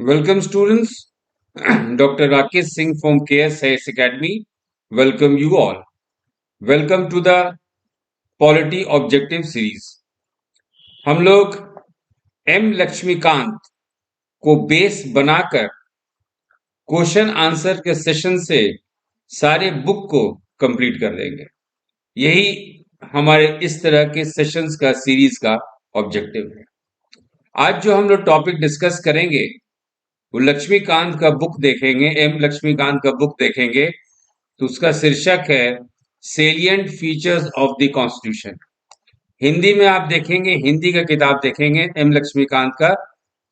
Welcome students. Dr. Rakesh Singh from KS Science Academy. Welcome you all. Welcome to the Polity Objective Series. हम लोग M Laxmikant को base बनाकर question answer के session से सारे book को कंप्लीट कर देंगे। यही हमारे इस तरह के सेशंस का सीरीज का ऑब्जेक्टिव है। आज जो हम लोग टॉपिक डिस्कस करेंगे वो लक्ष्मीकांत का बुक देखेंगे, एम लक्ष्मीकांत का बुक देखेंगे। तो उसका शीर्षक है salient features of the constitution. Hindi में आप देखेंगे, हिंदी का किताब देखेंगे एम लक्ष्मीकांत का,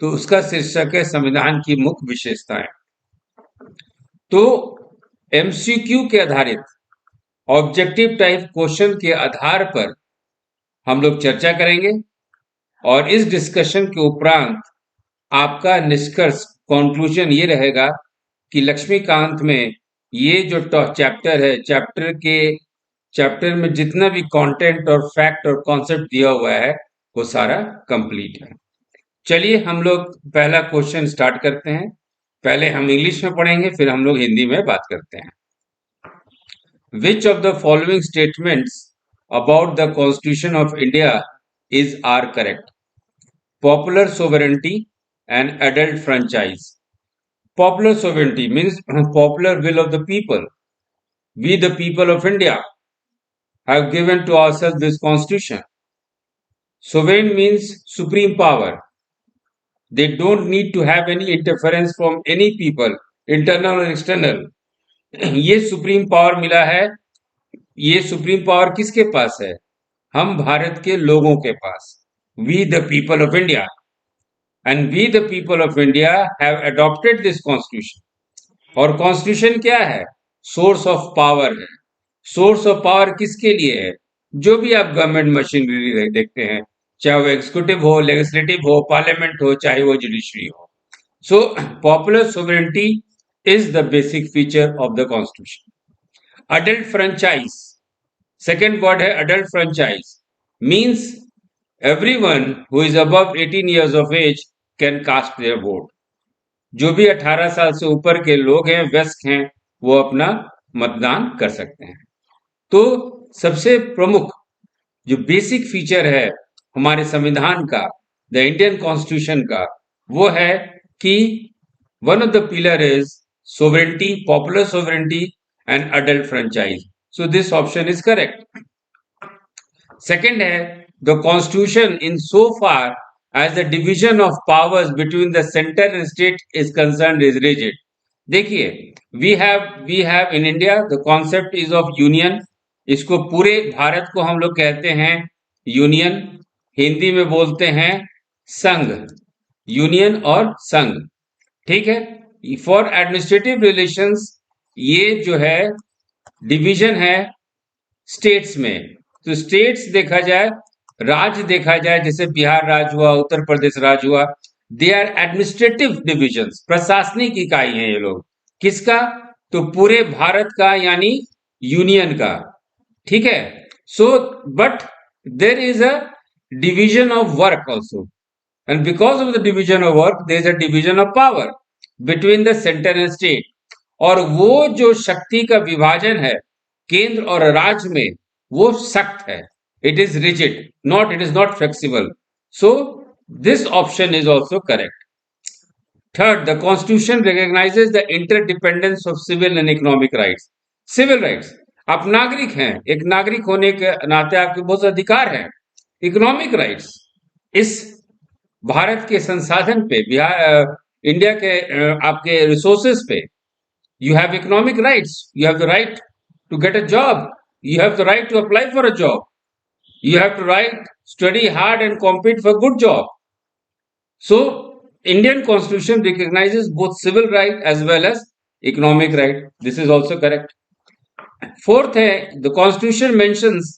तो उसका शीर्षक है संविधान की मुख्य विशेषताएं। तो एमसीक्यू के आधारित ऑब्जेक्टिव टाइप क्वेश्चन के आधार पर हम लोग चर्चा करेंगे और इस डिस्कशन के उपरांत आपका निष्कर्ष कंक्लूजन ये रहेगा कि लक्ष्मीकांत में ये जो चैप्टर है, चैप्टर में जितना भी कंटेंट और फैक्ट और कॉन्सेप्ट दिया हुआ है वो सारा कंप्लीट है। चलिए हम लोग पहला क्वेश्चन स्टार्ट करते हैं। पहले हम इंग्लिश में पढ़ेंगे, फिर हम लोग हिंदी में बात करते हैं। Which of the following statements about the Constitution of India are correct? Popular sovereignty and adult franchise. Popular sovereignty means popular will of the people. We, the people of India, have given to ourselves this constitution. Sovereign means supreme power. They don't need to have any interference from any people, internal or external. ये supreme power मिला है। ये supreme power किसके पास है? हम भारत के लोगों के पास। We the people of India, and we the people of India have adopted this constitution. और कॉन्स्टिट्यूशन क्या है? सोर्स ऑफ पावर है। सोर्स ऑफ पावर किसके लिए है? जो भी आप गवर्नमेंट मशीनरी देखते हैं, चाहे वो एग्जीक्यूटिव हो, लेजिस्लेटिव हो, पार्लियामेंट हो, चाहे वो जुडिशरी हो। So popular sovereignty is the basic feature of the constitution. Adult franchise, second word है adult franchise, means everyone who is above 18 years of age can cast their vote. जो भी 18 साल से ऊपर के लोग हैं, वयस्क हैं, वो अपना मतदान कर सकते हैं। तो सबसे प्रमुख जो बेसिक फीचर है हमारे संविधान का, द इंडियन कॉन्स्टिट्यूशन का, वो है कि one of the pillar is sovereignty, popular sovereignty and adult franchise. So this option is correct. Second है the constitution in so far as the division of powers between the center and state is concerned is rigid. देखिए, we have in India the concept is of union. इसको पूरे भारत को हम लोग कहते हैं union, Hindi में बोलते हैं संघ, यूनियन और संघ, ठीक है। फॉर एडमिनिस्ट्रेटिव रिलेशंस ये जो है डिवीजन है स्टेट्स में। तो स्टेट्स देखा जाए, राज्य देखा जाए, जैसे बिहार राज्य हुआ, उत्तर प्रदेश राज्य हुआ, दे आर एडमिनिस्ट्रेटिव डिविजन्स, प्रशासनिक इकाई हैं ये लोग। किसका? तो पूरे भारत का, यानी यूनियन का, ठीक है। So but there is a division of work also, and because of the division of work there is a division of power between the centre and state. और वो जो शक्ति का विभाजन है केंद्र और राज्य में, वो सख्त है। It is rigid, it is not flexible. So this option is also correct. Third, the constitution recognizes the interdependence of civil and economic rights. Civil rights, आप नागरिक हैं, एक नागरिक होने के नाते आपके बहुत अधिकार हैं। इकोनॉमिक राइट्स, इस भारत के संसाधन पे, इंडिया के आपके रिसोर्सेस पे, you have economic rights. You have the right to get a job. You have the right to apply for a job. You have to study hard and compete for good job. So Indian constitution recognizes both civil right as well as economic right. This is also correct. Fourth है, the constitution mentions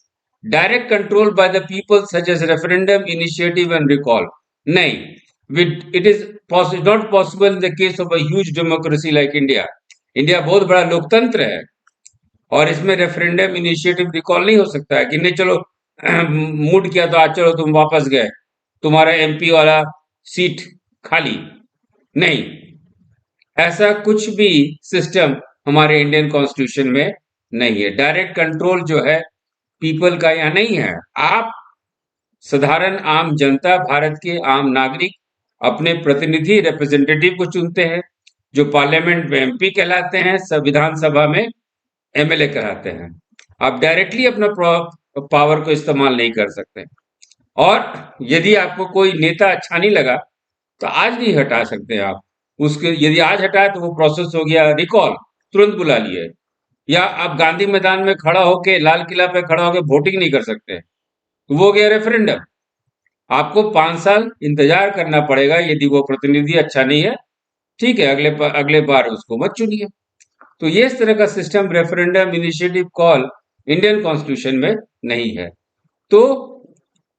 direct control by the people such as referendum, initiative and recall. नहीं, it is not possible in the case of a huge democracy like India. India बहुत बड़ा लोकतंत्र है और इसमें referendum, initiative, recall नहीं हो सकता है कि नहीं चलो मूड किया तो आज चलो तुम वापस गए, तुम्हारा एमपी वाला सीट खाली। नहीं, ऐसा कुछ भी सिस्टम हमारे इंडियन कॉन्स्टिट्यूशन में नहीं है। डायरेक्ट कंट्रोल जो है पीपल का यहाँ नहीं है। आप साधारण आम जनता, भारत के आम नागरिक अपने प्रतिनिधि रिप्रेजेंटेटिव को चुनते हैं, जो पार्लियामेंट में एमपी कहलाते हैं, संविधान सभा में एमएलए कहलाते हैं। आप डायरेक्टली अपना पावर को इस्तेमाल नहीं कर सकते। और यदि आपको कोई नेता अच्छा नहीं लगा तो आज नहीं हटा सकते आप उसके। यदि आज हटाए तो वो प्रोसेस हो गया रिकॉल, तुरंत बुला लिए। या आप गांधी मैदान में खड़ा होके, लाल किला पे खड़ा होके वोटिंग नहीं कर सकते, तो वो हो गया रेफरेंडम। आपको 5 साल इंतजार करना पड़ेगा। यदि वो प्रतिनिधि अच्छा नहीं है, ठीक है, अगले बार उसको मत चुनिए। तो ये इस तरह का system, referendum initiative call, Indian constitution में नहीं है। तो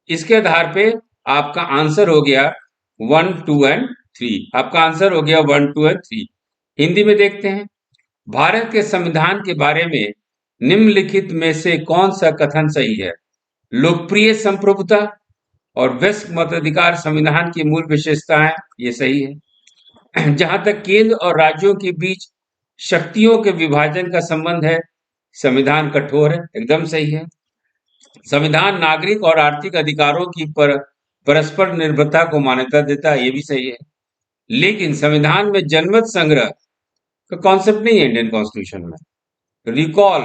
इसके आधार पे आपका आंसर हो गया 1, 2 एंड 3। आपका आंसर हो गया 1, 2 एंड 3। हिंदी में देखते हैं। भारत के संविधान के बारे में निम्नलिखित में से कौन सा कथन सही है? लोकप्रिय संप्रभुता और वयस्क मताधिकार संविधान की मूल विशेषताएं, ये सही है। जहां तक केंद्र और राज्यों के बीच शक्तियों के विभाजन का संबंध है, संविधान कठोर है, एकदम सही है। संविधान नागरिक और आर्थिक अधिकारों की परस्पर निर्भरता को मान्यता देता है, ये भी सही है। लेकिन संविधान में जनमत संग्रह का कॉन्सेप्ट नहीं है इंडियन कॉन्स्टिट्यूशन में। रिकॉल,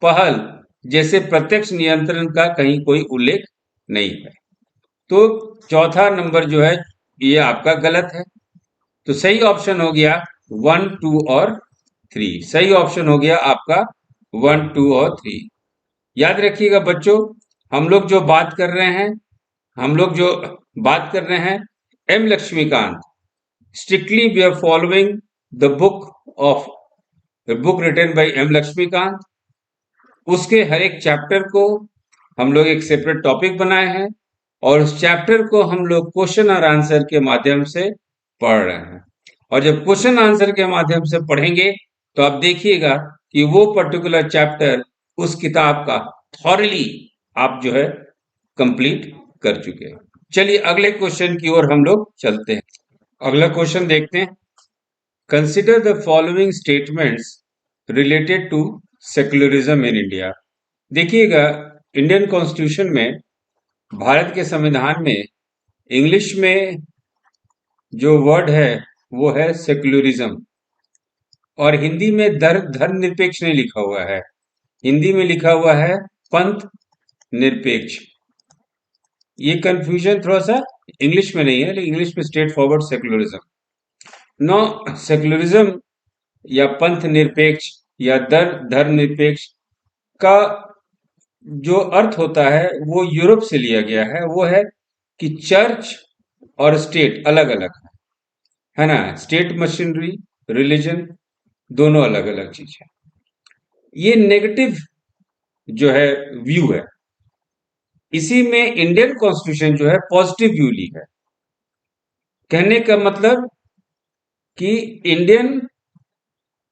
पहल जैसे प्रत्यक्ष नियंत्रण का कहीं कोई उल्लेख नहीं है। तो चौथा नंबर जो है ये आपका गलत है। तो सही ऑप्शन हो गया 1, 2 और 3। सही ऑप्शन हो गया आपका 1, 2 और 3। याद रखिएगा बच्चों, हम लोग जो बात कर रहे हैं हम लोग जो बात कर रहे हैं M Laxmikanth, strictly we are following the book written by M Laxmikanth. उसके हर एक चैप्टर को हम लोग एक सेपरेट टॉपिक बनाए हैं, और उस चैप्टर को हम लोग क्वेश्चन और आंसर के माध्यम से पढ़ रहे हैं। और जब क्वेश्चन आंसर के माध्यम से पढ़ेंगे तो आप देखिएगा कि वो पर्टिकुलर चैप्टर उस किताब का थॉरली आप जो है कंप्लीट कर चुके हैं। चलिए अगले क्वेश्चन की ओर हम लोग चलते हैं। अगला क्वेश्चन देखते हैं। Consider the following statements related to secularism in India. देखिएगा, इंडियन कॉन्स्टिट्यूशन में, भारत के संविधान में, इंग्लिश में जो वर्ड है वो है सेक्युलरिज्म, और हिंदी में धर्मनिरपेक्ष नहीं लिखा हुआ है। हिंदी में लिखा हुआ है पंथ निरपेक्ष। ये कंफ्यूजन थोड़ा सा इंग्लिश में नहीं है, लेकिन इंग्लिश में straightforward secularism. No, secularism या पंथ निरपेक्ष या धर्मनिरपेक्ष का जो अर्थ होता है वो यूरोप से लिया गया है। वो है कि चर्च और स्टेट अलग अलग है ना। स्टेट मशीनरी, रिलीजन, दोनों अलग अलग चीज है। ये नेगेटिव जो है व्यू है। इसी में इंडियन कॉन्स्टिट्यूशन जो है पॉजिटिव व्यू ली है। कहने का मतलब कि इंडियन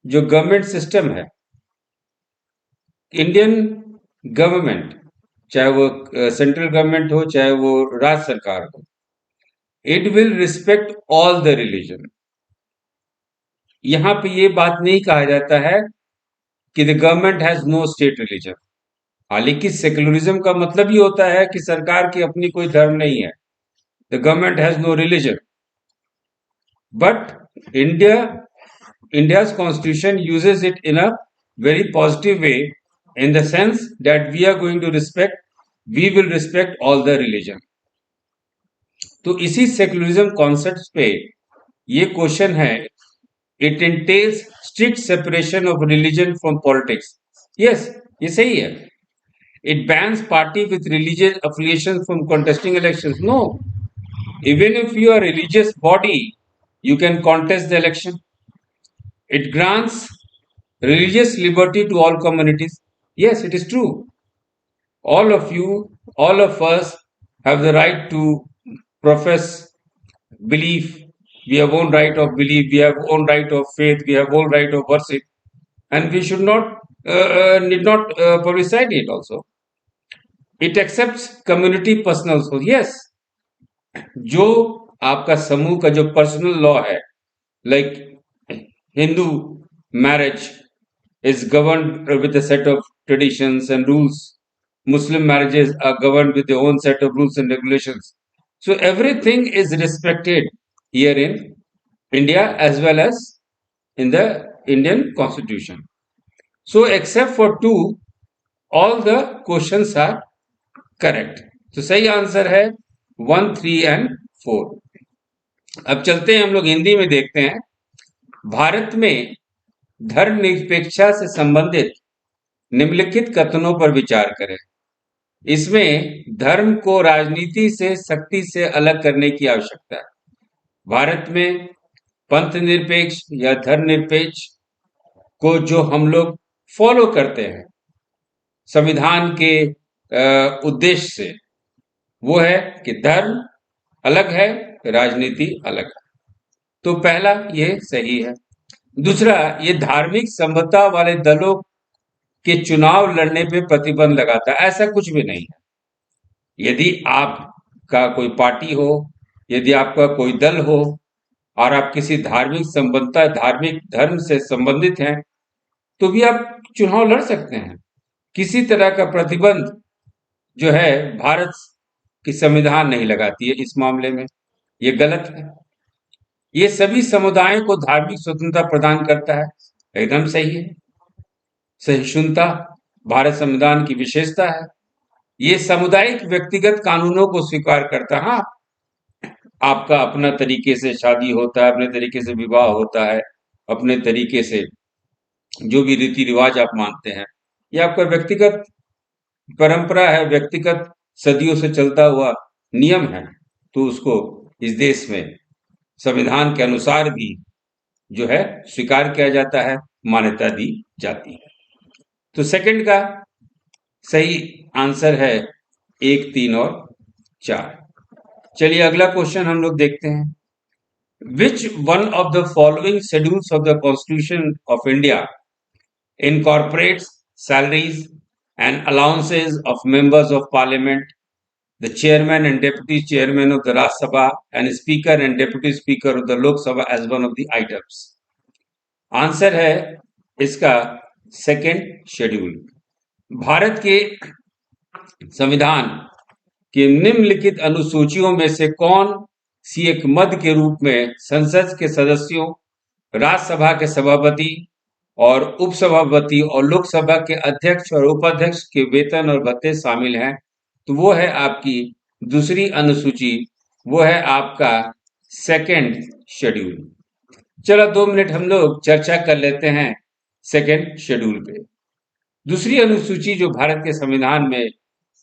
जो गवर्नमेंट सिस्टम है, इंडियन गवर्नमेंट, चाहे वो सेंट्रल गवर्नमेंट हो चाहे वो राज्य सरकार हो, it will respect all the religion. यहां पे ये बात नहीं कहा जाता है कि the government has no state religion. हालांकि सेक्युलरिज्म का मतलब ही होता है कि सरकार की अपनी कोई धर्म नहीं है, the government has no religion. But India's constitution uses it in a very positive way, in the sense that we will respect all the religion. तो इसी सेक्युलरिज्म कॉन्सेप्ट पे ये क्वेश्चन है। It entails strict separation of religion from politics. Yes, ये सही है। It bans party with religious affiliation from contesting elections. No, even if you are a religious body, you can contest the election. It grants religious liberty to all communities. Yes, it is true. All of you, all of us have the right to profess belief. We have own right of belief. We have own right of faith. We have own right of worship, and we should not need not publicize it. Also, it accepts community personal. So yes, जो आपका समूह का जो personal law है Like Hindu marriage is governed with a set of traditions and rules. Muslim marriages are governed with their own set of rules and regulations. So everything is respected here in India as well as in the Indian constitution. So except for two, all the questions are correct. तो सही answer है 1, 3 and 4। अब चलते हैं हम लोग हिंदी में देखते हैं। भारत में धर्मनिरपेक्षता से संबंधित निम्नलिखित कथनों पर विचार करें। इसमें धर्म को राजनीति से सख्ती से अलग करने की आवश्यकता है। भारत में पंथ निरपेक्ष या धर्मनिरपेक्ष को जो हम लोग फॉलो करते हैं संविधान के उद्देश्य से, वो है कि धर्म अलग है, राजनीति अलग है। तो पहला ये सही है। दूसरा, ये धार्मिक संबद्धता वाले दलों के चुनाव लड़ने पे प्रतिबंध लगाता है, ऐसा कुछ भी नहीं है। यदि आपका कोई पार्टी हो, यदि आपका कोई दल हो और आप किसी धार्मिक संबद्धता, धार्मिक धर्म से संबंधित हैं, तो भी आप चुनाव लड़ सकते हैं। किसी तरह का प्रतिबंध जो है भारत की संविधान नहीं लगाती है इस मामले में, ये गलत है। ये सभी समुदायों को धार्मिक स्वतंत्रता प्रदान करता है, एकदम सही है। सहिष्णुता भारत संविधान की विशेषता है। ये सामुदायिक व्यक्तिगत कानूनों को स्वीकार करता है। हाँ, आपका अपना तरीके से शादी होता है, अपने तरीके से विवाह होता है, अपने तरीके से जो भी रीति रिवाज आप मानते हैं, ये आपका व्यक्तिगत परंपरा है, व्यक्तिगत सदियों से चलता हुआ नियम है। तो उसको इस देश में संविधान के अनुसार भी जो है स्वीकार किया जाता है, मान्यता दी जाती है। तो सेकंड का सही आंसर है 1, 3 और 4। चलिए अगला क्वेश्चन हम लोग देखते हैं। Which one of the following schedules of the constitution of India incorporates salaries and allowances of members of parliament, the chairman and deputy chairman of the Rajya Sabha, and speaker and deputy speaker of the Lok Sabha as one of the items? Answer है इसका second schedule. Bharat के संविधान की निम्नलिखित अनुसूचियों में से कौन सी एक मद के रूप में संसद के सदस्यों, राज्यसभा के सभापति और उपसभापति और लोकसभा के अध्यक्ष और उपाध्यक्ष के वेतन और भत्ते शामिल हैं? तो वो है आपकी दूसरी अनुसूची, वो है आपका सेकेंड शेड्यूल। चलो 2 मिनट हम लोग चर्चा कर लेते हैं सेकेंड शेड्यूल पे। दूसरी अनुसूची जो भारत के संविधान में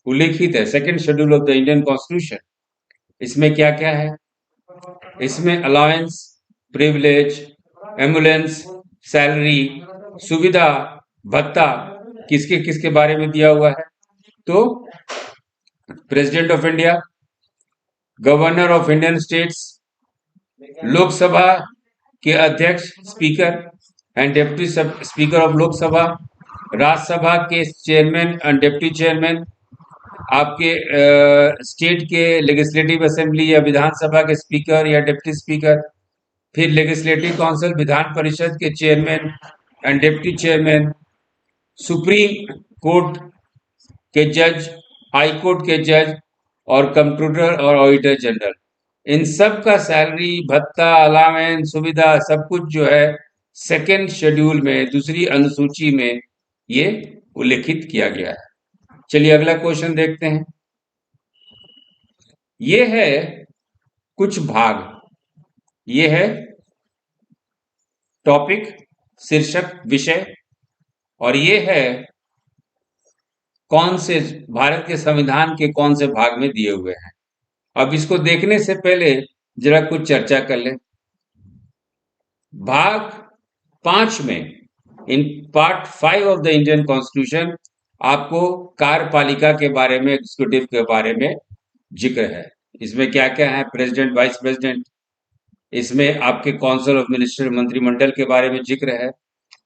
उल्लेखित है, second schedule of the Indian constitution, इसमें क्या क्या है? इसमें अलाउंस, प्रिविलेज, एम्बुलेंस, सैलरी, सुविधा, भत्ता किसके किसके बारे में दिया हुआ है? तो president of India, governor of Indian states, Lok Sabha के अध्यक्ष speaker and deputy speaker of Lok Sabha, Rajya Sabha के चेयरमैन एंड डिप्टी चेयरमैन, आपके स्टेट के लेजिस्लेटिव असेंबली या विधानसभा के स्पीकर या डिप्टी स्पीकर, फिर लेजिस्लेटिव काउंसिल विधान परिषद के chairman and deputy chairman, supreme court के जज, हाई कोर्ट के जज और कंप्यूटर और ऑडिटर जनरल, इन सब का सैलरी, भत्ता, अलावेंस, सुविधा सब कुछ जो है सेकेंड शेड्यूल में दूसरी अनुसूची में ये उल्लेखित किया गया है। चलिए अगला क्वेश्चन देखते हैं। ये है कुछ भाग, ये है टॉपिक, शीर्षक, विषय, और ये है कौन से भारत के संविधान के कौन से भाग में दिए हुए हैं। अब इसको देखने से पहले जरा कुछ चर्चा कर लें। भाग 5 में, in part 5 of the Indian constitution, आपको कार्यपालिका के बारे में, एग्जीक्यूटिव के बारे में जिक्र है। इसमें क्या क्या है? प्रेसिडेंट, वाइस प्रेसिडेंट, इसमें आपके काउंसिल ऑफ मिनिस्टर, मंत्रिमंडल के बारे में जिक्र है,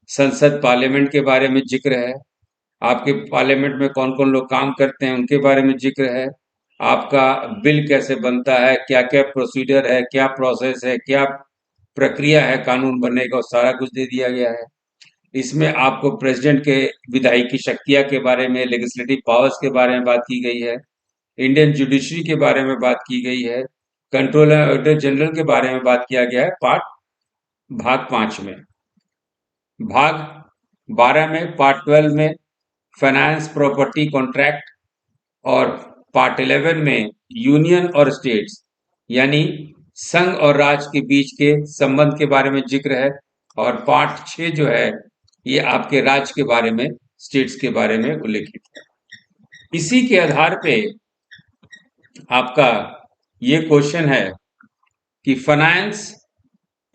संसद पार्लियामेंट के बारे में जिक्र है, आपके पार्लियामेंट में कौन कौन लोग काम करते हैं उनके बारे में जिक्र है, आपका बिल कैसे बनता है, क्या क्या प्रोसीजर है, क्या प्रोसेस है, क्या प्रक्रिया है कानून बनने का, वो सारा कुछ दे दिया गया है। इसमें आपको प्रेसिडेंट के विधायी की शक्तियां के बारे में, लेजिस्लेटिव पावर्स के बारे में बात की गई है, इंडियन जुडिशरी के बारे में बात की गई है, कंट्रोलर ऑडिटर जनरल के बारे में बात किया गया है पार्ट भाग 5 में। भाग 12 में, पार्ट 12 में फाइनेंस, प्रॉपर्टी, कॉन्ट्रैक्ट, और पार्ट 11 में यूनियन और स्टेट्स यानी संघ और राज्य के बीच के संबंध के बारे में जिक्र है, और पार्ट 6 जो है ये आपके राज्य के बारे में, स्टेट्स के बारे में उल्लेखित है। इसी के आधार पे आपका ये क्वेश्चन है कि finance,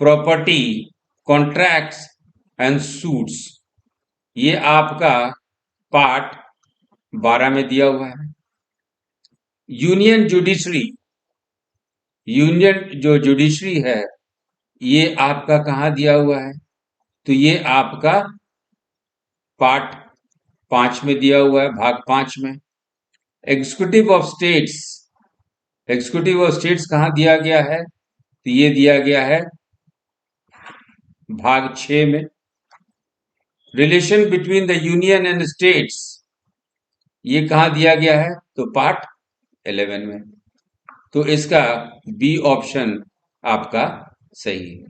property, contracts and suits, ये आपका पार्ट 12 में दिया हुआ है। यूनियन जुडिशरी, यूनियन जो जुडिशरी है ये आपका कहाँ दिया हुआ है? तो ये आपका पार्ट 5 में दिया हुआ है, भाग 5 में। Executive of states, executive of states कहाँ दिया गया है? तो ये दिया गया है भाग 6 में। Relation between the union and states, ये कहाँ दिया गया है? तो पार्ट 11 में। तो इसका बी ऑप्शन आपका सही है।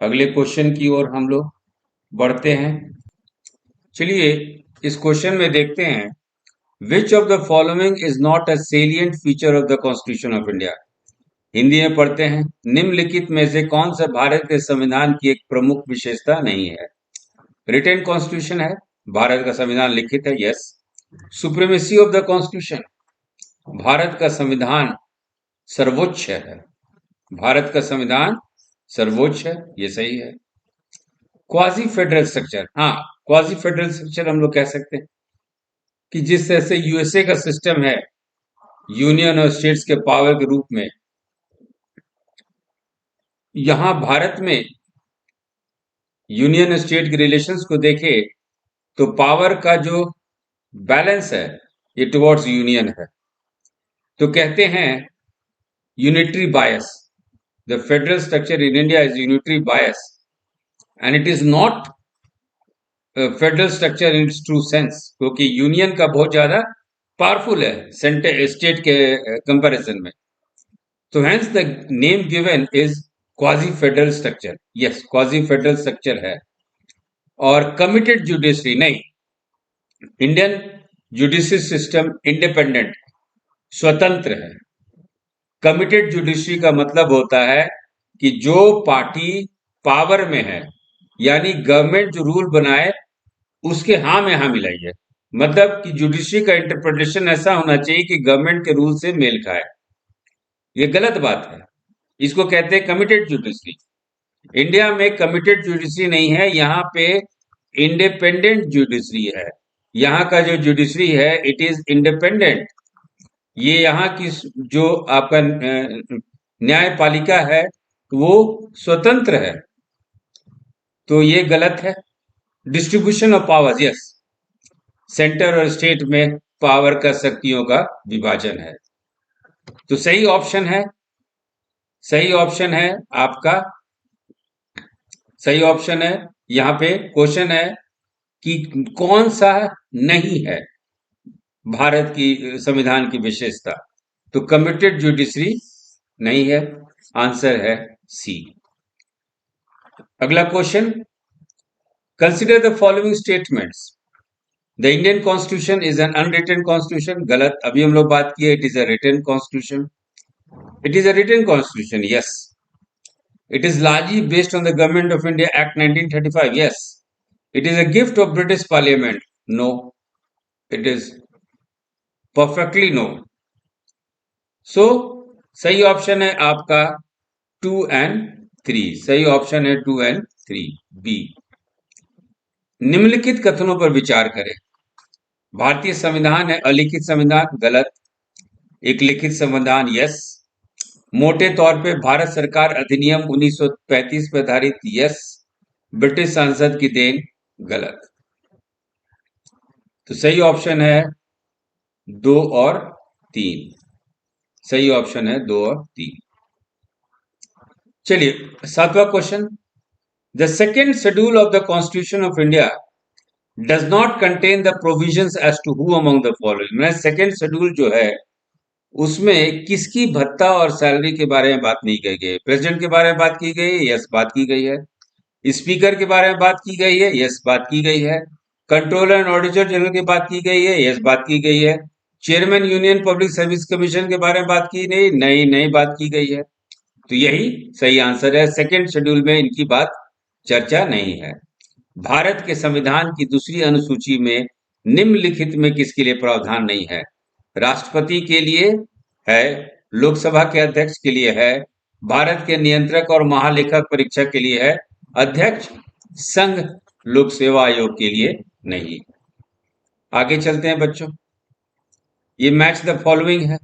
अगले क्वेश्चन की ओर हम लोग बढ़ते हैं। चलिए इस क्वेश्चन में देखते हैं, which of the following is not a salient feature of the constitution of India. Hindi में पढ़ते हैं, निम्नलिखित में से कौन सा भारत के संविधान की एक प्रमुख विशेषता नहीं है? रिटेन कॉन्स्टिट्यूशन है, भारत का संविधान लिखित है, yes. Supremacy of the constitution, Bharat का संविधान सर्वोच्च है, भारत का संविधान सर्वोच्च है, ये सही है। क्वाजी फेडरल स्ट्रक्चर, हाँ क्वाजी फेडरल स्ट्रक्चर हम लोग कह सकते हैं कि जिस तरह से यूएसए का सिस्टम है यूनियन और स्टेट्स के पावर के रूप में, यहां भारत में यूनियन स्टेट के रिलेशंस को देखें तो पावर का जो बैलेंस है ये टुवर्ड्स यूनियन है। तो कहते हैं unitary bias, the federal structure in India is unitary bias and it is not federal structure in its true sense, क्योंकि यूनियन का बहुत ज्यादा पावरफुल है सेंटर स्टेट के कंपैरिजन में। तो hence the name given is quasi federal structure, yes quasi federal structure है। और कमिटेड जुडिशरी नहीं, इंडियन जुडिशरी सिस्टम इंडिपेंडेंट, स्वतंत्र है। कमिटेड जुडिशरी का मतलब होता है कि जो पार्टी पावर में है, यानी गवर्नमेंट जो रूल बनाए उसके हाँ में हाँ मिलाइए, मतलब कि जुडिशरी का इंटरप्रिटेशन ऐसा होना चाहिए कि गवर्नमेंट के रूल से मेल खाए। ये गलत बात है, इसको कहते हैं कमिटेड जुडिशरी। इंडिया में कमिटेड जुडिशरी नहीं है, यहाँ पे इंडिपेंडेंट जुडिशरी है। यहाँ का जो जुडिशरी है इट इज इंडिपेंडेंट। ये यहाँ की जो आपका न्यायपालिका है वो स्वतंत्र है। तो ये गलत है। Distribution of powers, yes, centre और स्टेट में पावर का, शक्तियों का विभाजन है। तो सही ऑप्शन है, सही ऑप्शन है आपका, सही ऑप्शन है। यहाँ पे क्वेश्चन है कि कौन सा नहीं है भारत की संविधान की विशेषता, तो कमिटेड जुडिशरी नहीं है, आंसर है सी। अगला question, consider the following statements, the Indian constitution is an unwritten constitution, गलत। अभी हम लोग बात किए it is a written constitution, it is a written constitution, yes. It is largely based on the government of India act 1935, yes. It is a gift of British parliament, no, it is perfectly no. So सही option है आपका 2 and 3, सही option है 2 and 3, B. निम्नलिखित कथनों पर विचार करें, भारतीय संविधान है अलिखित संविधान, गलत। एक लिखित संविधान, यस। मोटे तौर पे भारत सरकार अधिनियम 1935 पर आधारित, यस। ब्रिटिश संसद की देन, गलत। तो सही ऑप्शन है 2 और 3, सही ऑप्शन है 2 और 3। चलिए 7वां question. The second schedule of the constitution of India does not contain the provisions as to who among the following. मैंने सेकेंड शेड्यूल जो है उसमें किसकी भत्ता और सैलरी के बारे में बात नहीं की गई है। प्रेसिडेंट के बारे में बात की गई है, यस बात की गई है। स्पीकर के बारे में बात की गई है, यस बात की गई है। कंट्रोलर एंड ऑडिटर जनरल की बात की गई है, यस बात की गई है। Chairman union public service commission के बारे में बात की नहीं, नहीं नहीं बात की गई है। तो यही सही आंसर है। सेकेंड शेड्यूल में इनकी बात चर्चा नहीं है। भारत के संविधान की दूसरी अनुसूची में निम्नलिखित में किसके लिए प्रावधान नहीं है। राष्ट्रपति के लिए है, लोकसभा के अध्यक्ष के लिए है, भारत के नियंत्रक और महालेखक परीक्षक के लिए है, अध्यक्ष संघ लोक सेवा आयोग के लिए नहीं। आगे चलते हैं बच्चों। ये मैच द फॉलोइंग है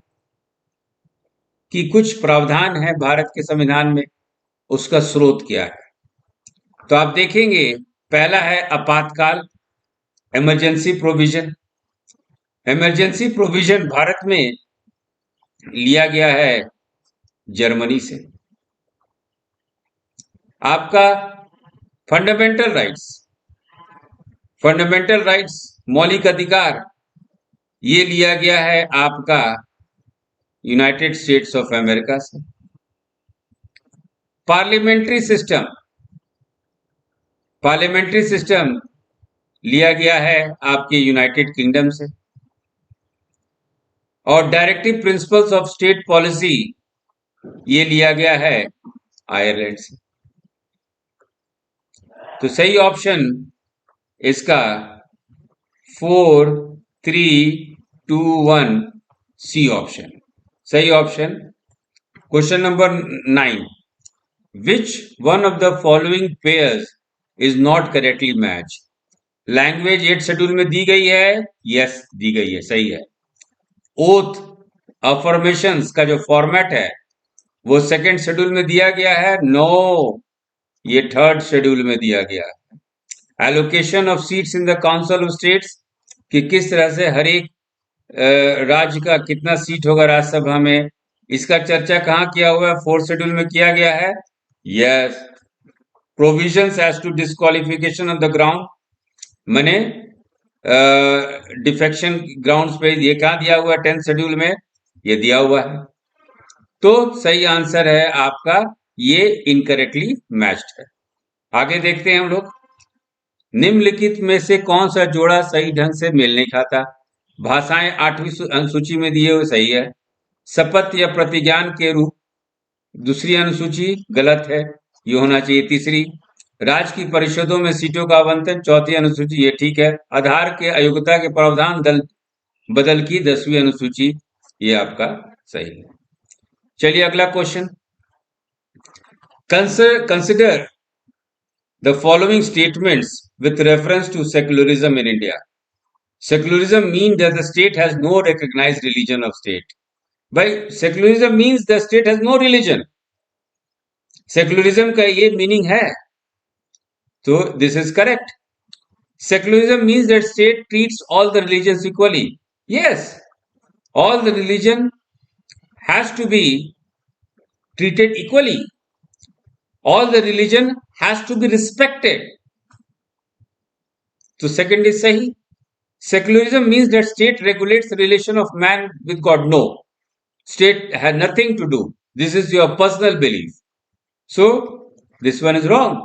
कि कुछ प्रावधान है भारत के संविधान में, उसका स्रोत क्या है। तो आप देखेंगे पहला है आपातकाल, emergency provision. Emergency provision Bharat में लिया गया है जर्मनी से। आपका फंडामेंटल राइट्स, फंडामेंटल राइट्स मौलिक अधिकार, ये लिया गया है आपका यूनाइटेड स्टेट्स ऑफ अमेरिका से। पार्लियामेंट्री सिस्टम, पार्लियामेंट्री सिस्टम लिया गया है आपके यूनाइटेड किंगडम से। और directive principles of state policy ये लिया गया है आयरलैंड से। तो सही ऑप्शन इसका 4, 3, 2, 1 सी ऑप्शन सही option. Question number 9, which one of the following pairs is not correctly match. Language 8 schedule में दी गई है, यस दी गई है, सही है। ओथ अफर्मेशंस का जो फॉर्मेट है वो सेकंड शेड्यूल में दिया गया है, नो ये थर्ड शेड्यूल में दिया गया है। Allocation of seats in the council of states कि किस तरह से हर एक राज्य का कितना सीट होगा राज्यसभा में, इसका चर्चा कहाँ किया हुआ है, फोर्थ शेड्यूल में किया गया है, yes. Provisions as to disqualification of the ground, मैंने डिफेक्शन ग्राउंड्स पे ये कहाँ दिया हुआ है, 10th शेड्यूल में ये दिया हुआ है। तो सही आंसर है आपका ये इनकरेक्टली मैच्ड है। आगे देखते हैं हम लोग। निम्नलिखित में से कौन सा जोड़ा सही ढंग से मेल नहीं खाता। भाषाएं 8वीं अनुसूची में दिए हुए सही है। शपथ या प्रतिज्ञान के रूप दूसरी अनुसूची गलत है, ये होना चाहिए तीसरी। राज्य की परिषदों में सीटों का आवंटन चौथी अनुसूची, ये ठीक है। आधार के अयोग्यता के प्रावधान दल बदल की 10वीं अनुसूची, ये आपका सही है। चलिए अगला question. Consider the following statements with reference to secularism in India. Secularism means that the state has no recognized religion of state. भाई secularism means the state has no religion. Secularism का ये meaning है, तो this is correct. Secularism means that state treats all the religions equally. Yes, all the religion has to be treated equally. All the religion has to be respected. तो second is सही. Secularism means that state regulates the relation of man with God. No, state has nothing to do. This is your personal belief. So this one is wrong.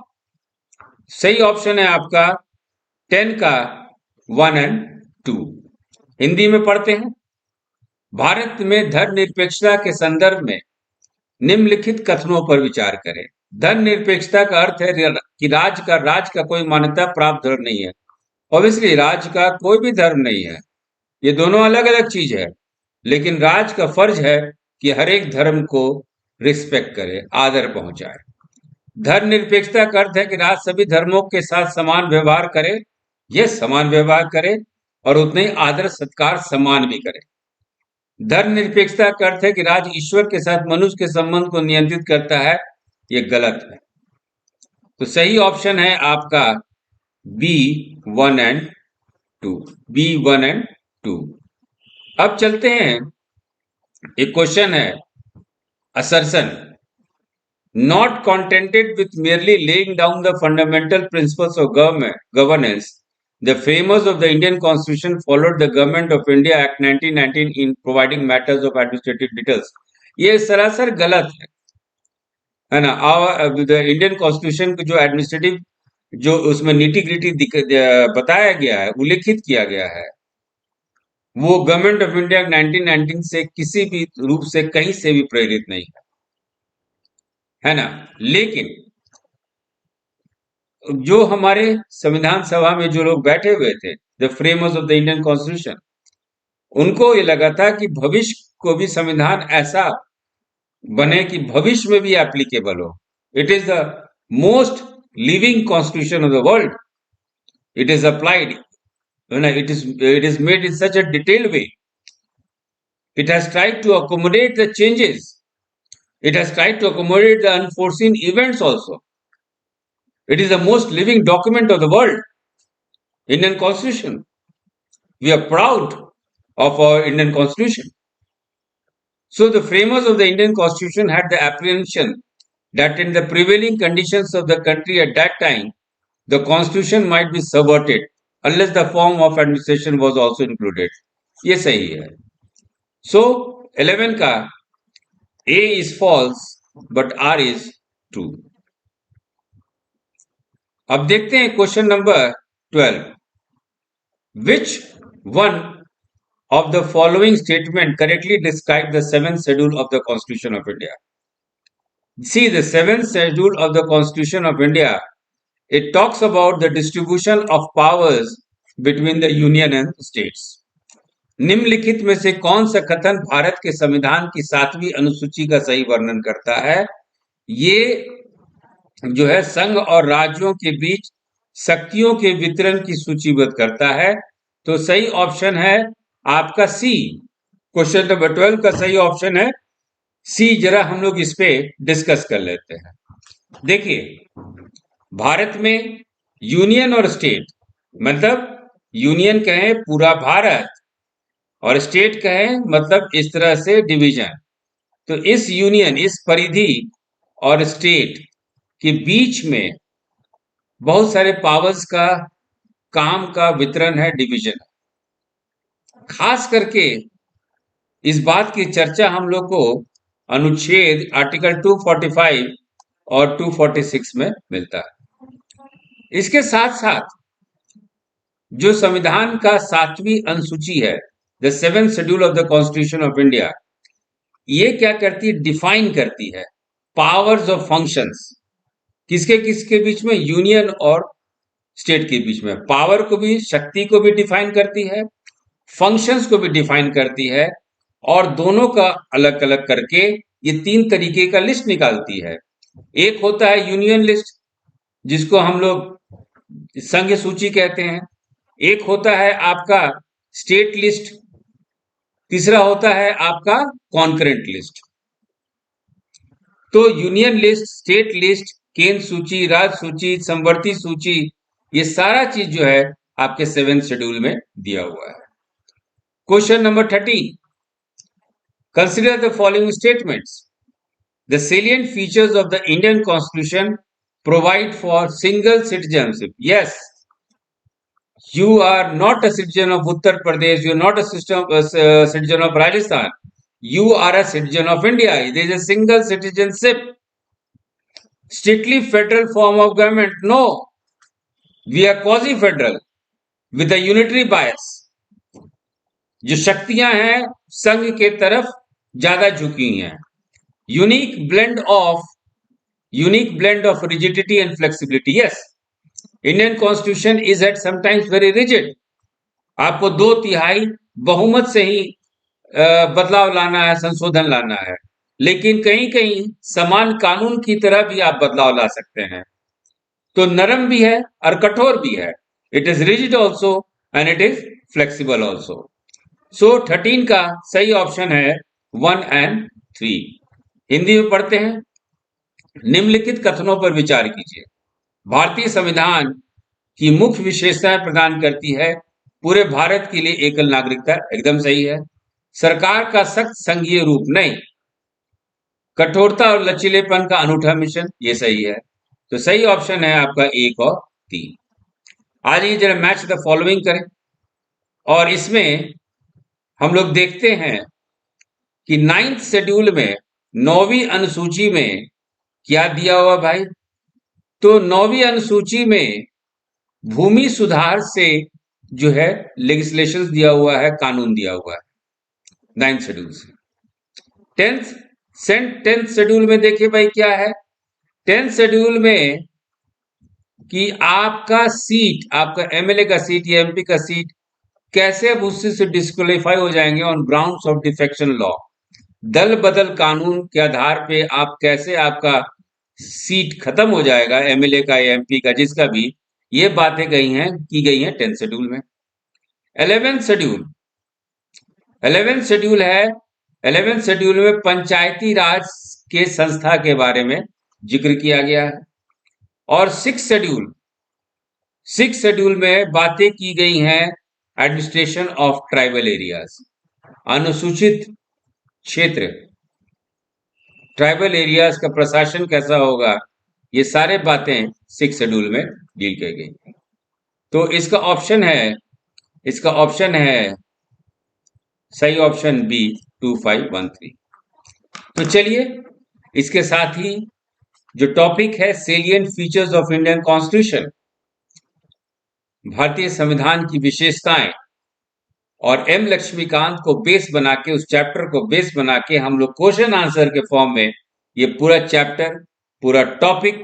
सही option है आपका 10 का 1 and 2। Hindi में पढ़ते हैं। भारत में धर्मनिरपेक्षता के संदर्भ में निम्नलिखित कथनों पर विचार करें। धर्मनिरपेक्षता का अर्थ है कि राज्य का कोई मान्यता प्राप्त धर्म नहीं है। ऑब्वियसली राज्य का कोई भी धर्म नहीं है, ये दोनों अलग अलग चीज है, लेकिन राज्य का फर्ज है कि हर एक धर्म को रिस्पेक्ट करे, आदर पहुंचाए। धर्मनिरपेक्षता का अर्थ है कि राज्य सभी धर्मों के साथ समान व्यवहार करे, ये समान व्यवहार करे और उतने ही आदर सत्कार सम्मान भी करे। धर्मनिरपेक्षता का अर्थ है कि राज्य ईश्वर के साथ मनुष्य के संबंध को नियंत्रित करता है, ये गलत है। तो सही ऑप्शन है आपका B1 and 2, B1 and 2। अब चलते हैं, एक क्वेश्चन है assertion Not contented with merely laying down the fundamental principles of governance, the framers of the Indian Constitution followed the Government of India Act 1919 in providing matters of administrative details. ये सरासर गलत है ना। The Indian constitution जो administrative जो उसमें neat gritty बताया गया है, उल्लेखित किया गया है, वो गवर्नमेंट ऑफ इंडिया 1919 से किसी भी रूप से कहीं से भी प्रेरित नहीं है ना। लेकिन जो हमारे संविधान सभा में जो लोग बैठे हुए थे, the framers of the Indian constitution, उनको ये लगा था कि भविष्य को भी संविधान ऐसा बने कि भविष्य में भी एप्लीकेबल हो। It is the most living constitution of the world. It is applied, it is made in such a detailed way. It has tried to accommodate the changes. It has tried to accommodate the unforeseen events also. It is the most living document of the world, Indian Constitution. We are proud of our Indian Constitution. So the framers of the Indian Constitution had the apprehension that in the prevailing conditions of the country at that time, the Constitution might be subverted unless the form of administration was also included. ये सही है. So 11 का A is false but R is true. अब देखते हैं question number 12. Which one of the following statement correctly describe the 7th schedule of the Constitution of India? See, the 7th schedule of the Constitution of India, it talks about the distribution of powers between the union and states. निम्नलिखित में से कौन सा कथन भारत के संविधान की 7वीं अनुसूची का सही वर्णन करता है? ये जो है संघ और राज्यों के बीच शक्तियों के वितरण की सूचीबद्ध करता है. तो सही ऑप्शन है आपका सी. क्वेश्चन नंबर 12 का सही ऑप्शन है सी. जरा हम लोग इस पे डिस्कस कर लेते हैं. देखिए, भारत में यूनियन और स्टेट, मतलब यूनियन कहें पूरा भारत और स्टेट कहें मतलब इस तरह से डिवीजन. तो इस यूनियन, इस परिधि और स्टेट के बीच में बहुत सारे पावर्स का काम का वितरण है, डिवीजन. खास करके इस बात की चर्चा हम लोग को अनुच्छेद आर्टिकल 245 और 246 में मिलता है. इसके साथ साथ जो संविधान का 7वीं अनुसूची है, the 7th schedule of the constitution of India, ये क्या करती है? डिफाइन करती है पावर्स ऑफ फंक्शंस. किसके किसके बीच में? यूनियन और स्टेट के बीच में. पावर को भी, शक्ति को भी डिफाइन करती है, फंक्शंस को भी डिफाइन करती है, और दोनों का अलग अलग करके ये 3 तरीके का लिस्ट निकालती है. एक होता है यूनियन लिस्ट, जिसको हम लोग संघ सूची कहते हैं. एक होता है आपका स्टेट लिस्ट. तीसरा होता है आपका कॉन्करेंट लिस्ट. तो यूनियन लिस्ट, स्टेट लिस्ट, केंद्र सूची, राज्य सूची, समवर्ती सूची, ये सारा चीज जो है आपके 7th शेड्यूल में दिया हुआ है. Question number 13. Consider the following statements. The salient features of the Indian Constitution provide for single citizenship. Yes, you are not a citizen of Uttar Pradesh, you are not a citizen of Rajasthan. You are a citizen of India. There is a single citizenship. Strictly federal form of government? No. We are quasi-federal with a unitary bias. जो शक्तियां हैं संघ के तरफ ज्यादा झुकी हैं. Unique blend of rigidity and flexibility. Yes, Indian constitution is eight sometimes very rigid. आपको 2/3 बहुमत से ही बदलाव लाना है, संशोधन लाना है. लेकिन कहीं कहीं समान कानून की तरह भी आप बदलाव ला सकते हैं. तो नरम भी है और कठोर भी है. It is rigid also and it is flexible also. So 13 का सही ऑप्शन है 1 and 3. हिंदी में पढ़ते हैं. निम्नलिखित कथनों पर विचार कीजिए. भारतीय संविधान की मुख्य विशेषताएं प्रदान करती है. पूरे भारत के लिए एकल नागरिकता, एकदम सही है. सरकार का सख्त संघीय रूप, नहीं. कठोरता और लचीलेपन का अनूठा मिशन, ये सही है। तो सही ऑप्शन है आपका 1 और 3। आइए जरा मैच द फॉलोइंग करें, और इसमें हम लोग देखते हैं कि 9th शेड्यूल में 9वीं अनुसूची में क्या दिया हुआ भाई। तो 9वीं अनुसूची में भूमि सुधार से जो है लेजिस्लेशन दिया हुआ है, कानून दिया हुआ है 9th शेड्यूल से। 10th शेड्यूल में देखिए भाई क्या है। 10th शेड्यूल में कि आपका सीट, आपका एमएलए का सीट या एमपी का सीट कैसे अब उससे से डिस्क्वालीफाई हो जाएंगे on grounds of defection law. दल बदल कानून के आधार पे आप कैसे, आपका सीट खत्म हो जाएगा एमएलए का या एमपी का, जिसका भी, ये बातें की गई हैं 10th शेड्यूल में। 11th शेड्यूल 11th शेड्यूल है। 11th शेड्यूल में पंचायती राज के संस्था के बारे में जिक्र किया गया है। और 6th शेड्यूल में बातें की गई हैं एडमिनिस्ट्रेशन ऑफ ट्राइबल एरियाज, अनुसूचित क्षेत्र, ट्राइबल एरियाज का प्रशासन कैसा होगा, ये सारे बातें 6th शेड्यूल में डील की गई। तो इसका ऑप्शन है सही ऑप्शन बी 2513। तो चलिए इसके साथ ही जो टॉपिक है salient features of Indian constitution, भारतीय संविधान की विशेषताएं, और एम लक्ष्मीकांत को बेस बना के, उस चैप्टर को बेस बना के हम लोग क्वेश्चन आंसर के फॉर्म में ये पूरा चैप्टर, पूरा टॉपिक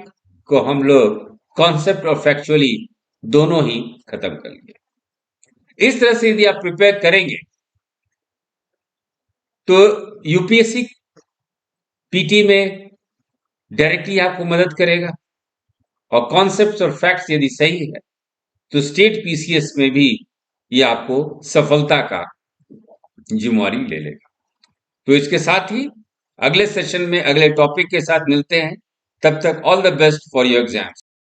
को हम लोग कॉन्सेप्ट और फैक्चुअली दोनों ही खत्म कर लिए। इस तरह से यदि आप प्रिपेयर करेंगे तो यूपीएससी पीटी में डायरेक्टली आपको मदद करेगा, और कॉन्सेप्ट्स और फैक्ट्स यदि सही है तो स्टेट पीसीएस में भी ये आपको सफलता का जिम्मेवारी ले लेगा। तो इसके साथ ही अगले सेशन में अगले टॉपिक के साथ मिलते हैं। तब तक all the best for your exams.